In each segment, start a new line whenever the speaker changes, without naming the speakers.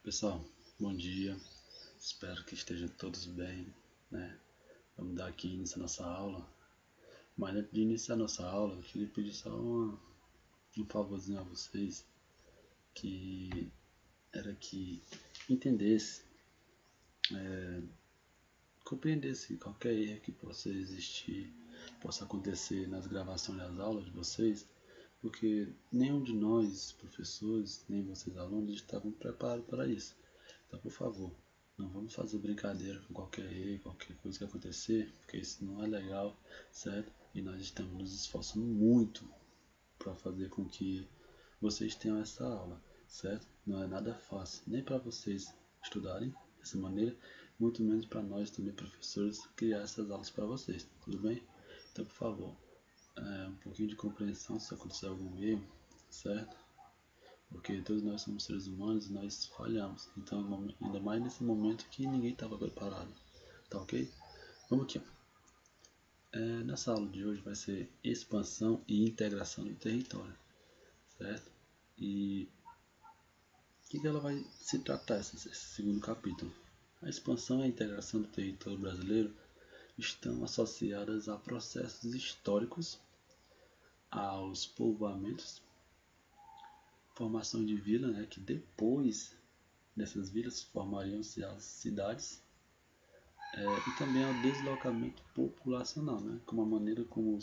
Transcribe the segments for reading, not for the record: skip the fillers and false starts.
Pessoal, bom dia, espero que estejam todos bem, né? Vamos dar aqui início à nossa aula, mas antes de iniciar a nossa aula, eu queria pedir só um favorzinho a vocês, que era que entendesse, compreendesse qualquer erro que possa existir, possa acontecer nas gravações das aulas de vocês, porque nenhum de nós, professores, nem vocês alunos, estavam preparados para isso. Então, por favor, não vamos fazer brincadeira com qualquer erro, qualquer coisa que acontecer, porque isso não é legal, certo? E nós estamos nos esforçando muito para fazer com que vocês tenham essa aula, certo? Não é nada fácil, nem para vocês estudarem dessa maneira, muito menos para nós também, professores, criar essas aulas para vocês, tudo bem? Então, por favor, um pouquinho de compreensão se acontecer algum erro, certo? Porque todos nós somos seres humanos e nós falhamos. Então, ainda mais nesse momento que ninguém estava preparado. Tá ok? Vamos aqui. Nessa aula de hoje vai ser expansão e integração do território. Certo? E o que ela vai se tratar, esse segundo capítulo? A expansão e a integração do território brasileiro estão associadas a processos históricos, aos povoamentos, formação de vila, né, que depois dessas vilas formariam-se as cidades, e também ao deslocamento populacional, né, como a maneira como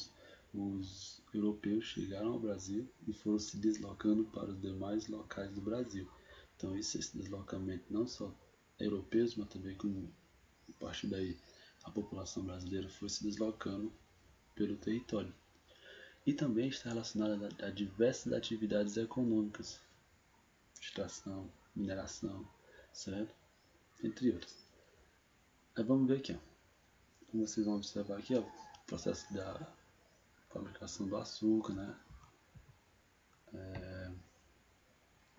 os europeus chegaram ao Brasil e foram se deslocando para os demais locais do Brasil. Então esse deslocamento não só europeus, mas também como a partir daí a população brasileira foi se deslocando pelo território. E também está relacionada a diversas atividades econômicas, extração, mineração, certo? Entre outras. Aí vamos ver aqui, ó. Como vocês vão observar aqui, ó, o processo da fabricação do açúcar, né?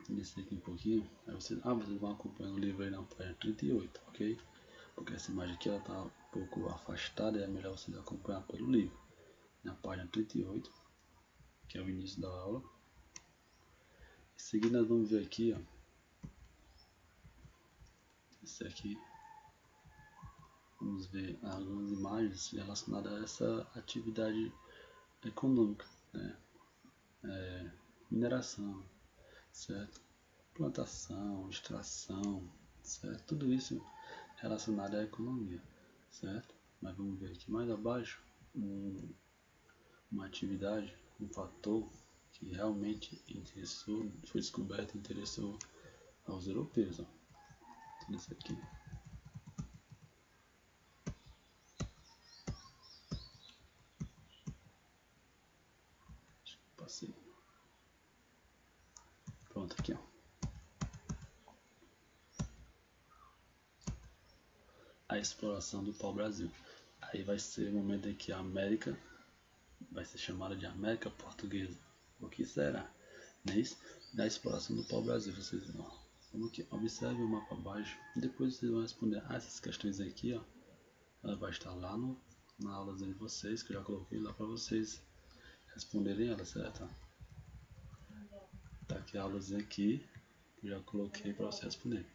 Descer aqui um pouquinho, aí vocês vão acompanhando o livro aí na página 38, ok? Porque essa imagem aqui ela tá um pouco afastada e é melhor vocês acompanhar pelo livro. Na página 38, que é o início da aula. Em seguida nós vamos ver aqui, ó, esse aqui. Vamos ver algumas imagens relacionadas a essa atividade econômica, né? Mineração, certo? Plantação, extração, certo? Tudo isso relacionado à economia, certo? Mas vamos ver aqui mais abaixo uma atividade, um fator que realmente interessou, foi descoberto e interessou aos europeus. Ó. Isso aqui. Passei. Pronto, aqui, ó. A exploração do pau-brasil. Aí vai ser o momento em que a América vai ser chamada de América Portuguesa. O que será? Não é isso? Da exploração do pau-brasil. Vocês vão. Vamos aqui. Observe o mapa abaixo. Depois vocês vão responder essas questões aqui, ó. Ela vai estar lá na aula de vocês, que eu já coloquei lá para vocês responderem ela, certo? Tá aqui a aulazinha aqui, que eu já coloquei para vocês responderem.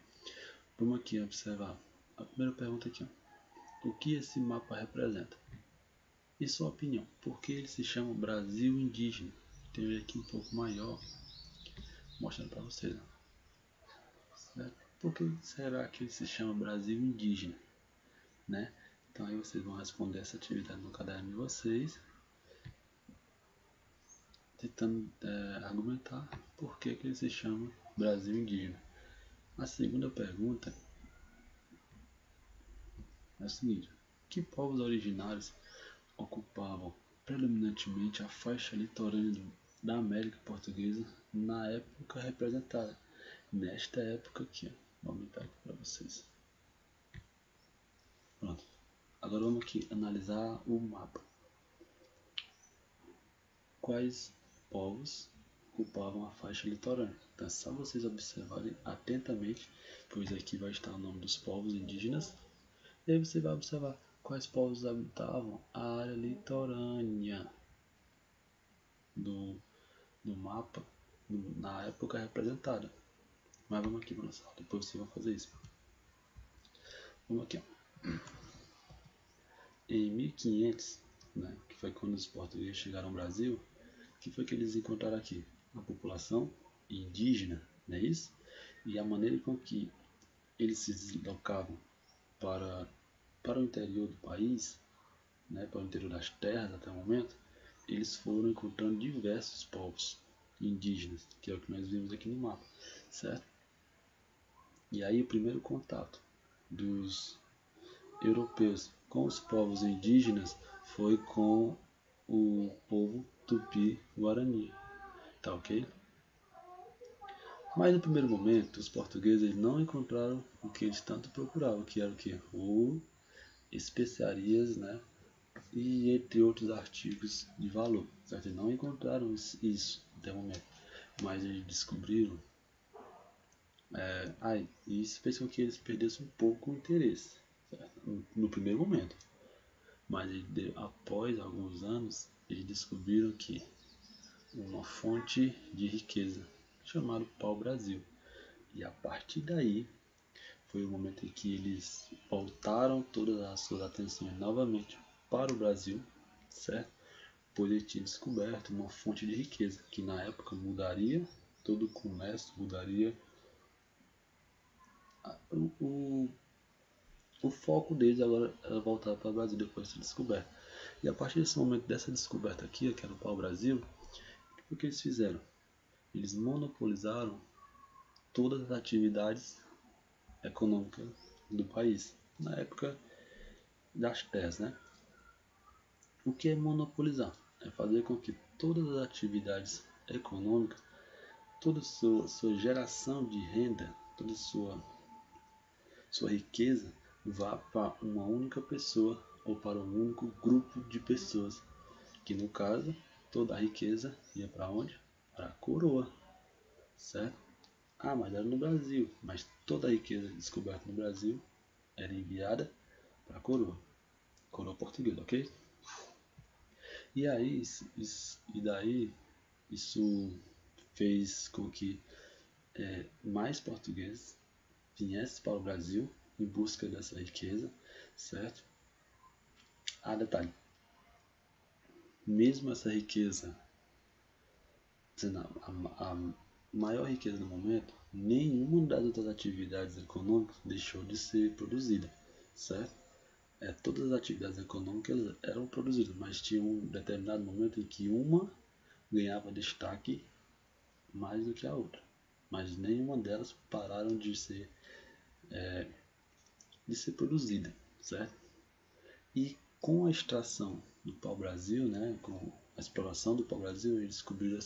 Vamos aqui observar. A primeira pergunta aqui, ó. O que esse mapa representa? Em sua opinião, por que ele se chama Brasil Indígena? Tem um aqui um pouco maior, mostrando para vocês. Certo? Por que será que ele se chama Brasil Indígena? Né? Então aí vocês vão responder essa atividade no caderno de vocês, tentando argumentar por que ele se chama Brasil Indígena. A segunda pergunta é o seguinte: que povos originários ocupavam predominantemente a faixa litorânea da América Portuguesa na época representada? Nesta época aqui, ó. Vou aumentar aqui para vocês. Pronto. Agora vamos aqui analisar o mapa. Quais povos ocupavam a faixa litorânea? Então é só vocês observarem atentamente, pois aqui vai estar o nome dos povos indígenas. E aí você vai observar quais povos habitavam a área litorânea do mapa na época representada. Mas vamos aqui para nossa aula, depois vocês vão fazer isso. Vamos aqui, ó. Em 1500, né, que foi quando os portugueses chegaram ao Brasil, o que foi que eles encontraram aqui? A população indígena, não é isso? E a maneira com que eles se deslocavam para o interior do país, né, para o interior das terras até o momento, eles foram encontrando diversos povos indígenas, que é o que nós vimos aqui no mapa, certo? E aí o primeiro contato dos europeus com os povos indígenas foi com o povo Tupi-Guarani, tá ok? Mas no primeiro momento, os portugueses não encontraram o que eles tanto procuravam, que era o que? O especiarias, né? E entre outros artigos de valor, certo? Eles não encontraram isso até o momento, mas eles descobriram. Isso fez com que eles perdessem um pouco o interesse, certo? No primeiro momento. Mas após alguns anos, eles descobriram que uma fonte de riqueza chamada pau-brasil. E a partir daí foi o momento em que eles voltaram todas as suas atenções novamente para o Brasil, certo? Pois ele tinha descoberto uma fonte de riqueza que na época mudaria todo o comércio, mudaria o, o foco deles agora era voltar para o Brasil depois de ser descoberto. E a partir desse momento, dessa descoberta aqui, que era o pau-brasil, o que eles fizeram? Eles monopolizaram todas as atividades econômicas do país, na época das terras, né? O que é monopolizar? É fazer com que todas as atividades econômicas, toda sua geração de renda, toda sua riqueza vá para uma única pessoa ou para um único grupo de pessoas, que no caso toda a riqueza ia para onde? Para a coroa, certo? Mas era no Brasil, mas toda a riqueza descoberta no Brasil era enviada para a coroa portuguesa, ok? E aí, isso fez com que mais portugueses viessem para o Brasil em busca dessa riqueza, certo? Detalhe, mesmo essa riqueza, sendo a maior riqueza do momento, nenhuma das outras atividades econômicas deixou de ser produzida, certo? Todas as atividades econômicas eram produzidas, mas tinha um determinado momento em que uma ganhava destaque mais do que a outra, mas nenhuma delas pararam de ser produzida, certo? E com a extração do pau-brasil, né, com a exploração do pau-brasil, eles descobriram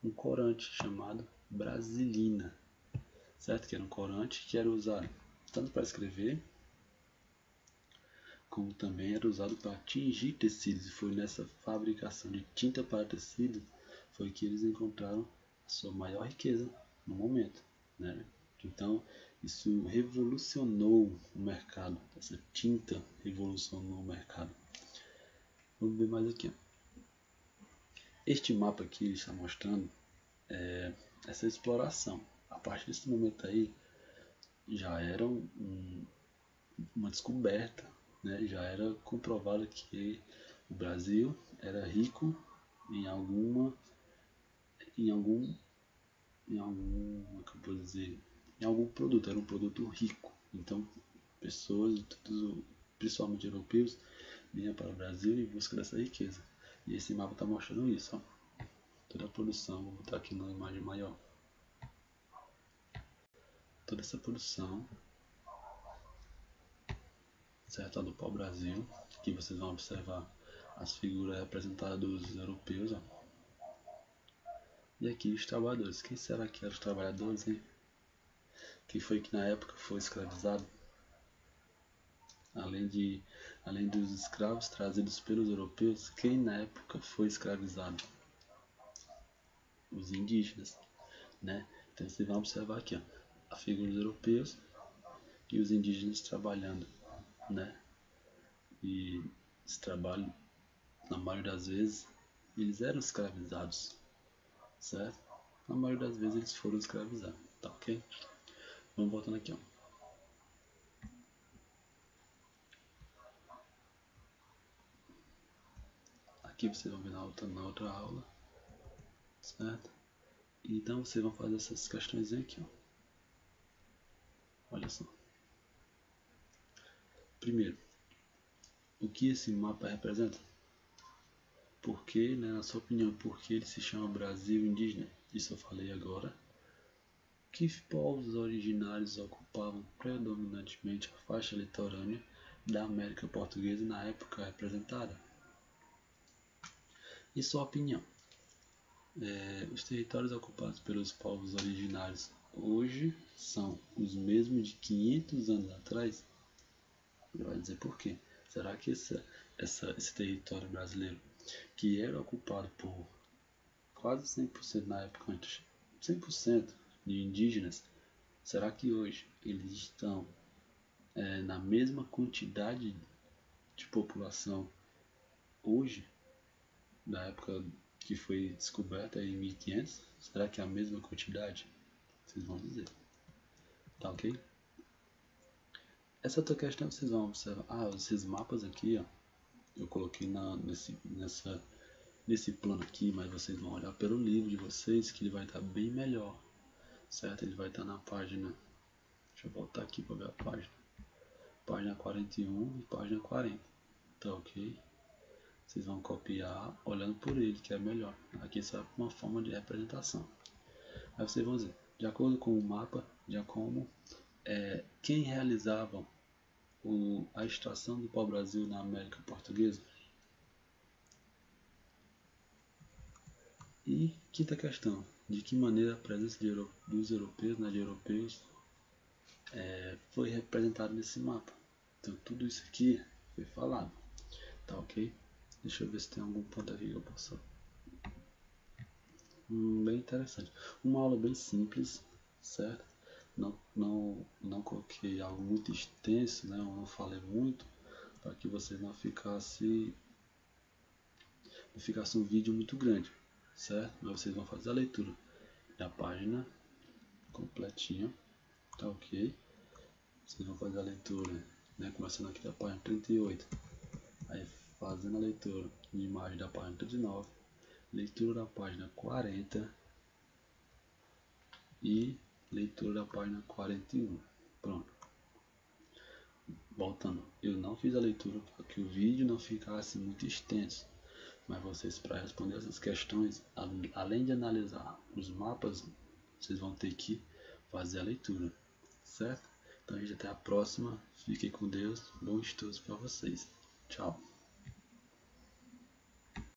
um corante chamado brasilina, certo? Que era um corante que era usado tanto para escrever, como também era usado para tingir tecidos. E foi nessa fabricação de tinta para tecido foi que eles encontraram a sua maior riqueza no momento, né? Então isso revolucionou o mercado, essa tinta revolucionou o mercado. Vamos ver mais aqui. Este mapa aqui está mostrando essa exploração. A partir desse momento aí já era uma descoberta, né? Já era comprovado que o Brasil era rico em algum, como que eu posso dizer, em algum produto, era um produto rico. Então, pessoas, principalmente europeus, vinham para o Brasil em busca dessa riqueza. E esse mapa está mostrando isso, ó. Toda a produção, vou botar aqui na imagem maior. Toda essa produção, certo, do pau-brasil. Aqui vocês vão observar as figuras representadas dos europeus, ó. E aqui os trabalhadores. Quem será que eram os trabalhadores, hein? Quem foi que na época foi escravizado? Além dos escravos trazidos pelos europeus, quem na época foi escravizado? Os indígenas, né? Então vocês vão observar aqui, ó, a figura dos europeus e os indígenas trabalhando, né? E esse trabalho, na maioria das vezes, eles eram escravizados, certo? Na maioria das vezes eles foram escravizados. Tá ok? Vamos voltando aqui, ó. Aqui vocês vão ver na outra aula, certo? Então vocês vão fazer essas questões aqui, ó. Olha só. Primeiro, o que esse mapa representa? Por que, né, na sua opinião, por que ele se chama Brasil Indígena? Isso eu falei agora. Que povos originários ocupavam predominantemente a faixa litorânea da América Portuguesa na época representada? E sua opinião? Os territórios ocupados pelos povos originários hoje são os mesmos de 500 anos atrás? Ele vai dizer por quê. Será que esse território brasileiro, que era ocupado por quase 100% na época antes, 100% de indígenas, será que hoje eles estão na mesma quantidade de população hoje, da época que foi descoberta em 1500? Será que é a mesma quantidade? Vocês vão dizer. Tá ok? Essa outra questão vocês vão observar. Esses mapas aqui, ó, eu coloquei nesse plano aqui, mas vocês vão olhar pelo livro de vocês que ele vai estar bem melhor, certo? Ele vai estar na página, deixa eu voltar aqui para ver a página 41 e página 40, tá ok? Vocês vão copiar olhando por ele, que é melhor. Aqui isso é uma forma de representação. Aí vocês vão dizer, de acordo com o mapa, já como quem realizava a extração do pau-brasil na América Portuguesa? E quinta questão, de que maneira a presença dos europeus, de europeus, foi representada nesse mapa? Então tudo isso aqui foi falado, tá ok? Deixa eu ver se tem algum ponto aqui que eu possa... bem interessante. Uma aula bem simples, certo? Não coloquei algo muito extenso, né? Eu não falei muito, para que vocês não ficasse um vídeo muito grande, certo? Mas vocês vão fazer a leitura da página completinha, tá ok? Vocês vão fazer a leitura, né? Começando aqui da página 38, aí fazendo a leitura de imagem da página 39, leitura da página 40 e leitura da página 41. Pronto. Voltando, eu não fiz a leitura para que o vídeo não ficasse muito extenso, mas vocês, para responder essas questões, além de analisar os mapas, vocês vão ter que fazer a leitura, certo? Então, gente, até a próxima. Fiquem com Deus. Bons estudos para vocês. Tchau.